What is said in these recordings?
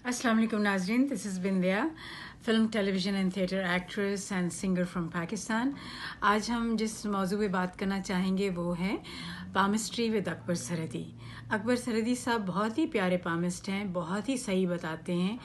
अस्सलाम वालेकुम नाज़रीन, this is Bindiya, film television and theatre actress and singer from Pakistan. आज हम जिस मौजू पे बात करना चाहेंगे वो है पामिस्ट्री विद अकबर सरहदी। अकबर सरहदी साहब बहुत ही प्यारे पामिस्ट हैं, बहुत ही सही बताते हैं।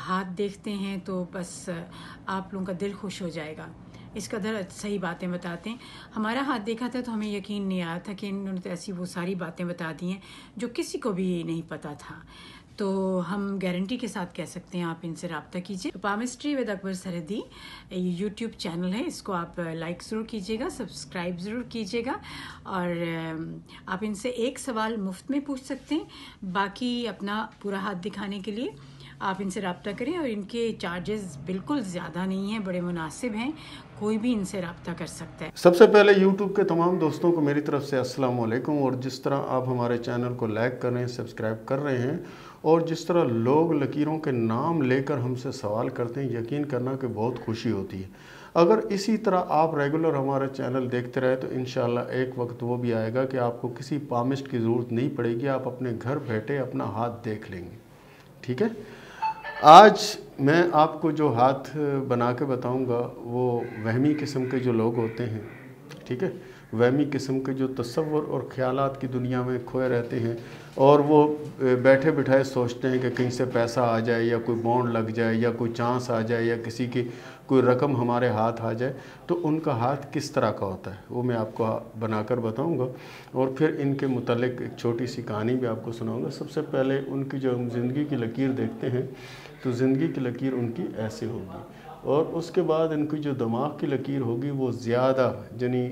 हाथ देखते हैं तो बस आप लोगों का दिल खुश हो जाएगा। इस कदर सही बातें बताते हैं। हमारा हाथ देखा था तो हमें यकीन नहीं आया था कि इन्होंने तो ऐसी वो सारी बातें बता दी हैं जो किसी को भी नहीं पता था। तो हम गारंटी के साथ कह सकते हैं, आप इनसे रब्ता कीजिए। पामिस्ट्री विद अकबर सरहदी ये यूट्यूब चैनल है, इसको आप लाइक ज़रूर कीजिएगा, सब्सक्राइब ज़रूर कीजिएगा और आप इनसे एक सवाल मुफ्त में पूछ सकते हैं। बाकी अपना पूरा हाथ दिखाने के लिए आप इनसे रब्ता करें और इनके चार्जेस बिल्कुल ज़्यादा नहीं हैं, बड़े मुनासिब हैं, कोई भी इनसे रब्ता कर सकता है। सबसे पहले YouTube के तमाम दोस्तों को मेरी तरफ से अस्सलाम वालेकुम। और जिस तरह आप हमारे चैनल को लाइक कर रहे हैं, सब्सक्राइब कर रहे हैं और जिस तरह लोग लकीरों के नाम लेकर हमसे सवाल करते हैं, यकीन करना कि बहुत खुशी होती है। अगर इसी तरह आप रेगुलर हमारा चैनल देखते रहे तो इंशाल्लाह एक वक्त वो भी आएगा कि आपको किसी पामिस्ट की ज़रूरत नहीं पड़ेगी, आप अपने घर बैठे अपना हाथ देख लेंगे। ठीक है, आज मैं आपको जो हाथ बना के बताऊंगा वो वहमी किस्म के जो लोग होते हैं, ठीक है, वहमी किस्म के जो तसव्वुर और ख्यालात की दुनिया में खोए रहते हैं और वो बैठे बिठाए सोचते हैं कि कहीं से पैसा आ जाए या कोई बॉन्ड लग जाए या कोई चांस आ जाए या किसी की कोई रकम हमारे हाथ आ जाए, तो उनका हाथ किस तरह का होता है वो मैं आपको बनाकर बताऊंगा और फिर इनके मुतालिक एक छोटी सी कहानी भी आपको सुनाऊंगा। सबसे पहले उनकी जो हम ज़िंदगी की लकीर देखते हैं तो ज़िंदगी की लकीर उनकी ऐसे होगी और उसके बाद इनकी जो दिमाग की लकीर होगी वो ज़्यादा यानी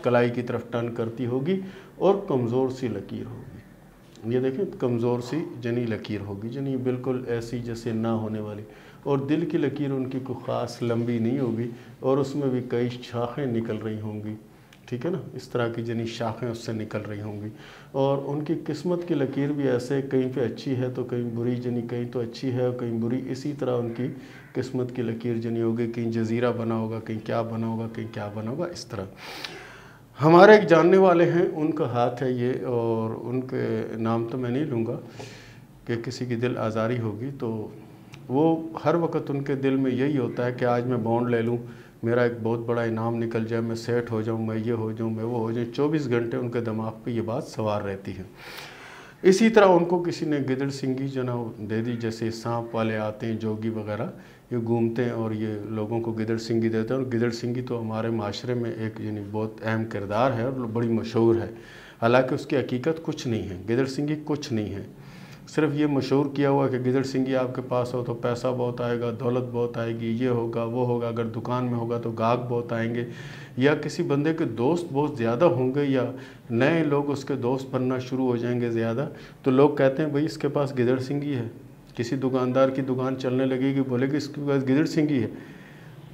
कलाई की तरफ टर्न करती होगी और कमज़ोर सी लकीर होगी। ये देखें, कमज़ोर सी जनी लकीर होगी, जनी बिल्कुल ऐसी जैसे ना होने वाली। और दिल की लकीर उनकी कोई ख़ास लंबी नहीं होगी और उसमें भी कई शाखें निकल रही होंगी, ठीक है ना, इस तरह की जनी शाखें उससे निकल रही होंगी। और उनकी किस्मत की लकीर भी ऐसे कहीं पे अच्छी है तो कहीं बुरी, जनी कहीं तो अच्छी है और कहीं बुरी। इसी तरह उनकी किस्मत की लकीर जनी होगी, कहीं जजीरा बना होगा, कहीं क्या बना होगा, कहीं क्या बना होगा। इस तरह हमारे एक जानने वाले हैं, उनका हाथ है ये, और उनके नाम तो मैं नहीं लूँगा कि किसी की दिल आज़ारी होगी, तो वो हर वक्त उनके दिल में यही होता है कि आज मैं बॉन्ड ले लूँ, मेरा एक बहुत बड़ा इनाम निकल जाए, मैं सेट हो जाऊँ, मैं ये हो जाऊँ, मैं वो हो जाऊँ। 24 घंटे उनके दिमाग पे ये बात सवार रहती है। इसी तरह उनको किसी ने गिदड़ सिंगी जो ना दे दी, जैसे सांप वाले आते हैं, जोगी वगैरह, ये घूमते हैं और ये लोगों को गिदड़ सिंगी देते हैं। और गिदड़ सिंगी तो हमारे माशरे में एक यानी बहुत अहम किरदार है और बड़ी मशहूर है, हालांकि उसकी हकीकत कुछ नहीं है। गिदड़ सिंगी कुछ नहीं है, सिर्फ ये मशहूर किया हुआ कि गिदड़ सिंगी आपके पास हो तो पैसा बहुत आएगा, दौलत बहुत आएगी, ये होगा वो होगा, अगर दुकान में होगा तो गाहक बहुत आएंगे, या किसी बंदे के दोस्त बहुत ज़्यादा होंगे या नए लोग उसके दोस्त बनना शुरू हो जाएंगे ज़्यादा, तो लोग कहते हैं भाई इसके पास गिदड़ सिंगी है। किसी दुकानदार की दुकान चलने लगेगी, बोलेगी इसके पास गिदड़ सिंगी है।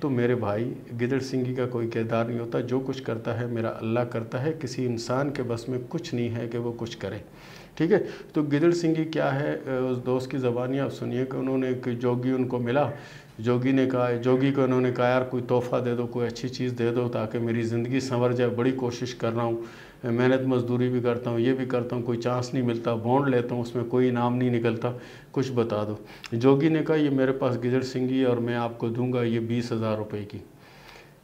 तो मेरे भाई, गिदड़ सिंगी का कोई किरदार नहीं होता, जो कुछ करता है मेरा अल्लाह करता है, किसी इंसान के बस में कुछ नहीं है कि वो कुछ करे, ठीक है। तो गिदड़ सिंगी क्या है, उस दोस्त की ज़बानी आप सुनिए कि उन्होंने एक जोगी उनको मिला, जोगी ने कहा, जोगी को उन्होंने कहा यार कोई तोहफ़ा दे दो, कोई अच्छी चीज़ दे दो ताकि मेरी ज़िंदगी संवर जाए, बड़ी कोशिश कर रहा हूँ, मेहनत मजदूरी भी करता हूँ, ये भी करता हूँ, कोई चांस नहीं मिलता, बॉन्ड लेता हूँ उसमें कोई इनाम नहीं निकलता, कुछ बता दो। जोगी ने कहा ये मेरे पास गिदड़ सिंगी है और मैं आपको दूंगा ये 20,000 रुपये की,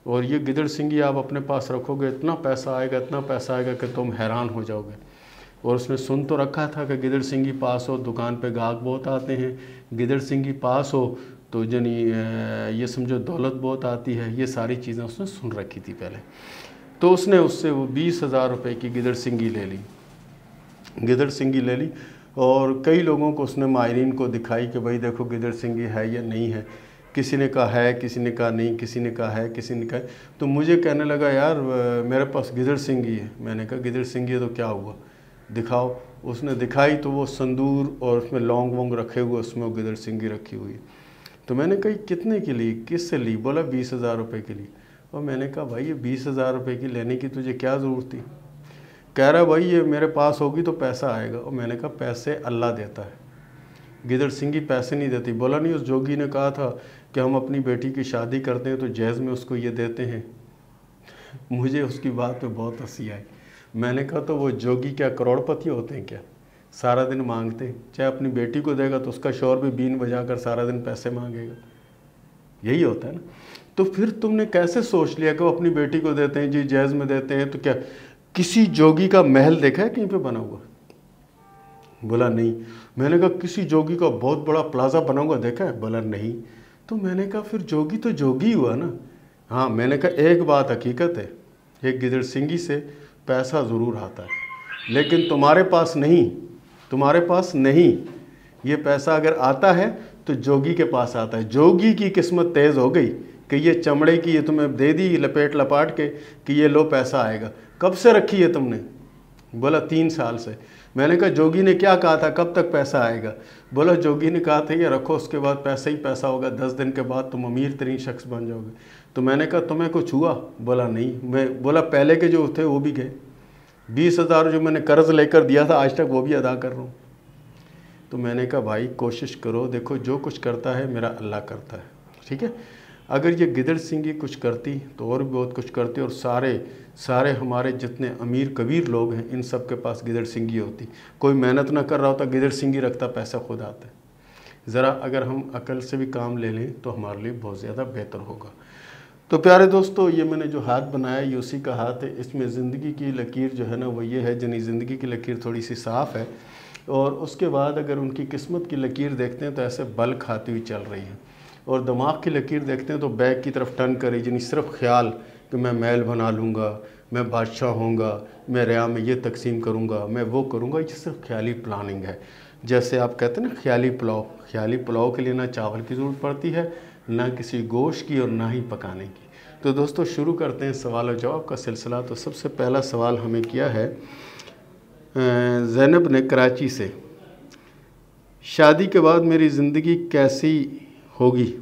और ये गिदड़ सिंगी आप अपने पास रखोगे, इतना पैसा आएगा, इतना पैसा आएगा कि तुम हैरान हो जाओगे। और उसने सुन तो रखा था कि गिदड़ सिंगी पास हो, दुकान पे गाहक बहुत आते हैं, गिदड़ सिंगी पास हो तो जनी ये समझो दौलत बहुत आती है, ये सारी चीज़ें उसने सुन रखी थी पहले। तो उसने उससे वो 20,000 रुपये की गिदड़ सिंगी ले ली, गिदड़ सिंगी ले ली और कई लोगों को उसने माहिरीन को दिखाई कि भाई देखो गिदड़ सिंगी है या नहीं है। किसी ने कहा है, किसी ने कहा नहीं, किसी ने कहा है, किसी ने कहा। तो मुझे कहने लगा यार मेरे पास गिदड़ सिंगी है। मैंने कहा गिदड़ सिंगी है तो क्या हुआ, दिखाओ। उसने दिखाई तो वो संदूर और उसमें लौंग वोंग रखे हुए, उसमें वो गिदड़ सिंगी रखी हुई है। तो मैंने कहा कितने की ली, किससे ली, बोला 20,000 रुपये की ली। और मैंने कहा भाई ये 20,000 रुपये की लेने की तुझे क्या ज़रूरत थी। कह रहा भाई ये मेरे पास होगी तो पैसा आएगा। और मैंने कहा पैसे अल्लाह देता है, गिदड़ सिंगी पैसे नहीं देती। बोला नहीं, उस जोगी ने कहा था कि हम अपनी बेटी की शादी करते हैं तो जहेज़ में उसको ये देते हैं। मुझे उसकी बात पे बहुत हंसी आई। मैंने कहा तो वो जोगी क्या करोड़पति होते हैं क्या, सारा दिन मांगते हैं। चाहे अपनी बेटी को देगा तो उसका शौहर भी बीन बजाकर सारा दिन पैसे मांगेगा, यही होता है ना। तो फिर तुमने कैसे सोच लिया कि वो अपनी बेटी को देते हैं जी, जैज में देते हैं, तो क्या किसी जोगी का महल देखा है कहीं पे बना हुआ? बोला नहीं। मैंने कहा किसी जोगी का बहुत बड़ा प्लाजा बना हुआ देखा है? बोला नहीं। तो मैंने कहा फिर जोगी तो जोगी हुआ ना। हाँ, मैंने कहा एक बात हकीकत है, एक गिदड़ सिंगी से पैसा ज़रूर आता है, लेकिन तुम्हारे पास नहीं, तुम्हारे पास नहीं। ये पैसा अगर आता है तो जोगी के पास आता है। जोगी की किस्मत तेज़ हो गई कि ये चमड़े की ये तुम्हें दे दी लपेट लपाट के कि ये लो पैसा आएगा। कब से रखी है तुमने? बोला 3 साल से। मैंने कहा जोगी ने क्या कहा था, कब तक पैसा आएगा? बोला जोगी ने कहा था ये रखो, उसके बाद पैसा ही पैसा होगा, 10 दिन के बाद तुम अमीर तरीन शख्स बन जाओगे। तो मैंने कहा तुम्हें कुछ हुआ? बोला नहीं। मैं बोला पहले के जो थे वो भी गए, 20,000 जो मैंने कर्ज लेकर दिया था आज तक वो भी अदा कर रहा हूँ। तो मैंने कहा भाई कोशिश करो, देखो जो कुछ करता है मेरा अल्लाह करता है, ठीक है। अगर ये गिदड़ सिंगी कुछ करती तो और भी बहुत कुछ करती, और सारे हमारे जितने अमीर कबीर लोग हैं इन सब के पास गिदड़ सिंगी होती। कोई मेहनत ना कर रहा होता, गिदड़ सिंगी रखता, पैसा खुद आता है। ज़रा अगर हम अकल से भी काम ले लें तो हमारे लिए बहुत ज़्यादा बेहतर होगा। तो प्यारे दोस्तों, ये मैंने जो हाथ बनाया ये उसी का हाथ है। इसमें ज़िंदगी की लकीर जो है ना वो ये है, यानी ज़िंदगी की लकीर थोड़ी सी साफ़ है। और उसके बाद अगर उनकी किस्मत की लकीर देखते हैं तो ऐसे बल खाती हुई चल रही है। और दिमाग की लकीर देखते हैं तो बैक की तरफ टर्न करी, यानी सिर्फ ख्याल कि मैं महल बना लूँगा, मैं बादशाह होऊंगा, मैं रिया में ये तकसीम करूँगा, मैं वो करूँगा। ये सिर्फ ख्याली प्लानिंग है। जैसे आप कहते हैं ना ख्याली पुलाव के लिए ना चावल की ज़रूरत पड़ती है, ना किसी गोश्त की, और ना ही पकाने की। तो दोस्तों शुरू करते हैं सवाल और जवाब का सिलसिला। तो सबसे पहला सवाल हमें किया है ज़ैनब ने कराची से। शादी के बाद मेरी ज़िंदगी कैसी होगी?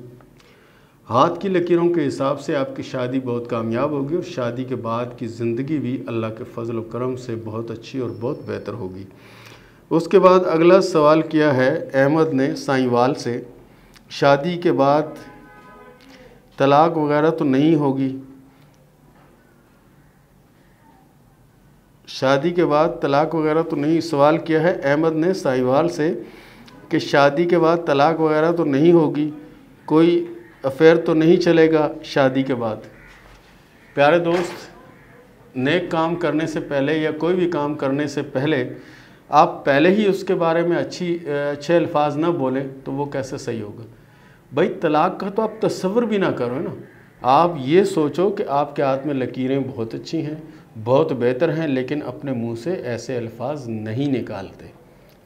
हाथ की लकीरों के हिसाब से आपकी शादी बहुत कामयाब होगी, और शादी के बाद की ज़िंदगी भी अल्लाह के फजल व करम से बहुत अच्छी और बहुत बेहतर होगी। उसके बाद अगला सवाल किया है अहमद ने साईवाल से। शादी के बाद तलाक वगैरह तो नहीं होगी? शादी के बाद तलाक वगैरह तो नहीं, सवाल किया है अहमद ने साईवाल से कि शादी के बाद तलाक वगैरह तो नहीं होगी, कोई अफेयर तो नहीं चलेगा शादी के बाद? प्यारे दोस्त, नेक काम करने से पहले या कोई भी काम करने से पहले आप पहले ही उसके बारे में अच्छे अल्फाज ना बोलें तो वो कैसे सही होगा? भाई तलाक का तो आप तस्वर भी ना करो ना। आप ये सोचो कि आपके हाथ में लकीरें बहुत अच्छी हैं, बहुत बेहतर हैं, लेकिन अपने मुंह से ऐसे अल्फाज नहीं निकालते,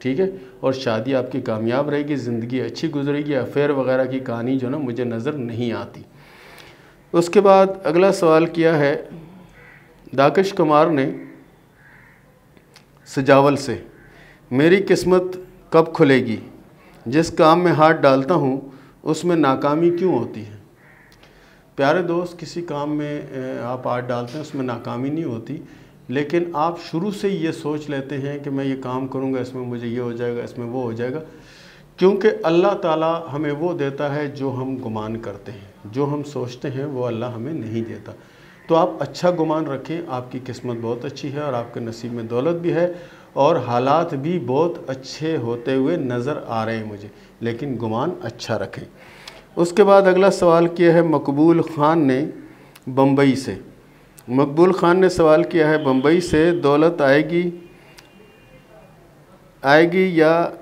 ठीक है। और शादी आपकी कामयाब रहेगी, ज़िंदगी अच्छी गुजरेगी। अफेयर वगैरह की कहानी जो ना मुझे नज़र नहीं आती। उसके बाद अगला सवाल किया है दाकिश कुमार ने सजावल से। मेरी किस्मत कब खुलेगी? जिस काम में हाथ डालता हूँ उसमें नाकामी क्यों होती है? प्यारे दोस्त, किसी काम में आप हाथ डालते हैं उसमें नाकामी नहीं होती, लेकिन आप शुरू से ये सोच लेते हैं कि मैं ये काम करूँगा, इसमें मुझे ये हो जाएगा, इसमें वो हो जाएगा। क्योंकि अल्लाह ताला हमें वो देता है जो हम गुमान करते हैं, जो हम सोचते हैं वो अल्लाह हमें नहीं देता। तो आप अच्छा गुमान रखें, आपकी किस्मत बहुत अच्छी है और आपके नसीब में दौलत भी है और हालात भी बहुत अच्छे होते हुए नज़र आ रहे हैं मुझे, लेकिन गुमान अच्छा रखें। उसके बाद अगला सवाल किया है मकबूल ख़ान ने बम्बई से। मकबूल ख़ान ने सवाल किया है बम्बई से, दौलत आएगी या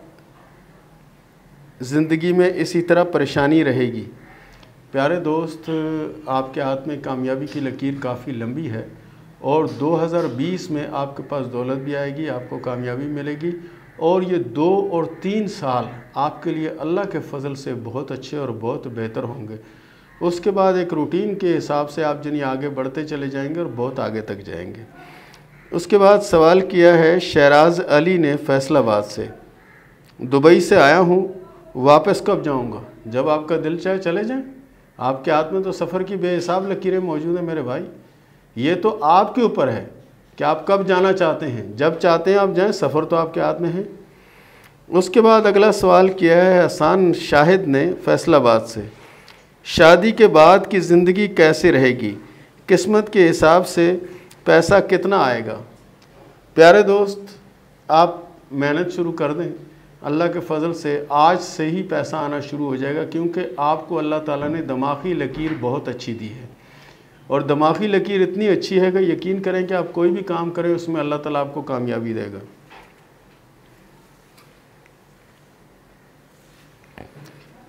ज़िंदगी में इसी तरह परेशानी रहेगी? प्यारे दोस्त, आपके हाथ में कामयाबी की लकीर काफ़ी लंबी है और 2020 में आपके पास दौलत भी आएगी, आपको कामयाबी मिलेगी और ये 2 और 3 साल आपके लिए अल्लाह के फ़ज़ल से बहुत अच्छे और बहुत बेहतर होंगे। उसके बाद एक रूटीन के हिसाब से आप जिन्हें आगे बढ़ते चले जाएंगे और बहुत आगे तक जाएंगे। उसके बाद सवाल किया है शहराज अली ने फैसलाबाद से। दुबई से आया हूँ, वापस कब जाऊँगा? जब आपका दिल चाहे चले जाएं। आपके हाथ में तो सफ़र की बेहिसाब लकीरें मौजूद हैं मेरे भाई। ये तो आपके ऊपर है कि आप कब जाना चाहते हैं। जब चाहते हैं आप जाएं, सफ़र तो आपके हाथ में है। उसके बाद अगला सवाल किया है हसन शाहिद ने फैसलाबाद से। शादी के बाद की ज़िंदगी कैसी रहेगी? किस्मत के हिसाब से पैसा कितना आएगा? प्यारे दोस्त, आप मेहनत शुरू कर दें, अल्लाह के फ़ज़ल से आज से ही पैसा आना शुरू हो जाएगा, क्योंकि आपको अल्लाह ताला ने दिमागी लकीर बहुत अच्छी दी है। और दिमागी लकीर इतनी अच्छी है कि यकीन करें कि आप कोई भी काम करें उसमें अल्लाह ताला आपको कामयाबी देगा।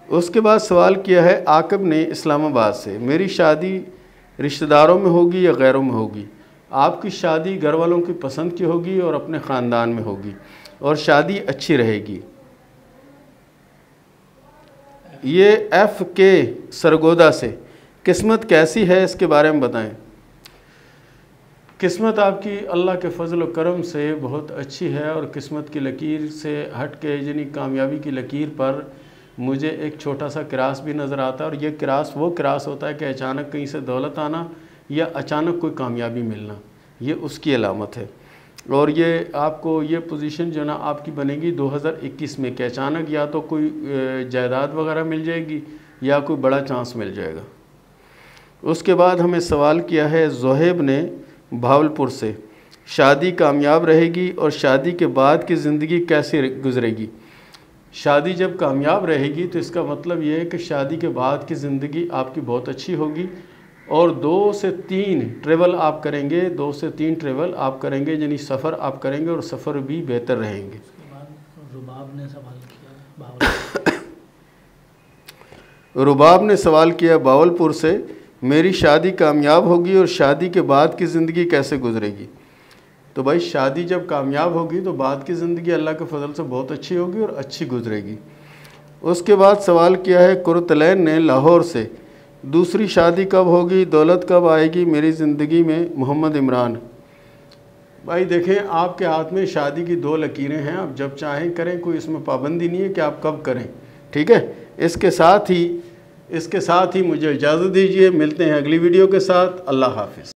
उसके बाद सवाल किया है आकिब ने इस्लामाबाद से, मेरी शादी रिश्तेदारों में होगी या गैरों में होगी? आपकी शादी घर वालों की पसंद की होगी और अपने ख़ानदान में होगी और शादी अच्छी रहेगी। ये एफ के सरगोदा से, किस्मत कैसी है इसके बारे में बताएं। किस्मत आपकी अल्लाह के फजल व करम से बहुत अच्छी है और किस्मत की लकीर से हट के यानी कामयाबी की लकीर पर मुझे एक छोटा सा क्रास भी नज़र आता है। और ये क्रास वो क्रास होता है कि अचानक कहीं से दौलत आना या अचानक कोई कामयाबी मिलना, ये उसकी अलामत है। और ये आपको ये पोजीशन जो ना आपकी बनेगी 2021 में कि अचानक या तो कोई जायदाद वगैरह मिल जाएगी या कोई बड़ा चांस मिल जाएगा। उसके बाद हमें सवाल किया है ज़ोहेब ने भावलपुर से, शादी कामयाब रहेगी और शादी के बाद की ज़िंदगी कैसे गुजरेगी? शादी जब कामयाब रहेगी तो इसका मतलब ये है कि शादी के बाद की ज़िंदगी आपकी बहुत अच्छी होगी और 2 से 3 ट्रेवल आप करेंगे, 2 से 3 ट्रेवल आप करेंगे, यानी सफ़र आप करेंगे और सफ़र भी बेहतर रहेंगे। उसके बाद रुबाब ने सवाल किया रुबाब ने सवाल किया बावलपुर से, मेरी शादी कामयाब होगी और शादी के बाद की ज़िंदगी कैसे गुजरेगी? तो भाई शादी जब कामयाब होगी तो बाद की ज़िंदगी अल्लाह के फजल से बहुत अच्छी होगी और अच्छी गुजरेगी। उसके बाद सवाल किया है कुरतलैन ने लाहौर से, दूसरी शादी कब होगी, दौलत कब आएगी मेरी ज़िंदगी में? मोहम्मद इमरान। भाई देखें, आपके हाथ में शादी की 2 लकीरें हैं, आप जब चाहें करें, कोई इसमें पाबंदी नहीं है कि आप कब करें, ठीक है। इसके साथ ही मुझे इजाज़त दीजिए, मिलते हैं अगली वीडियो के साथ। अल्लाह हाफिज़।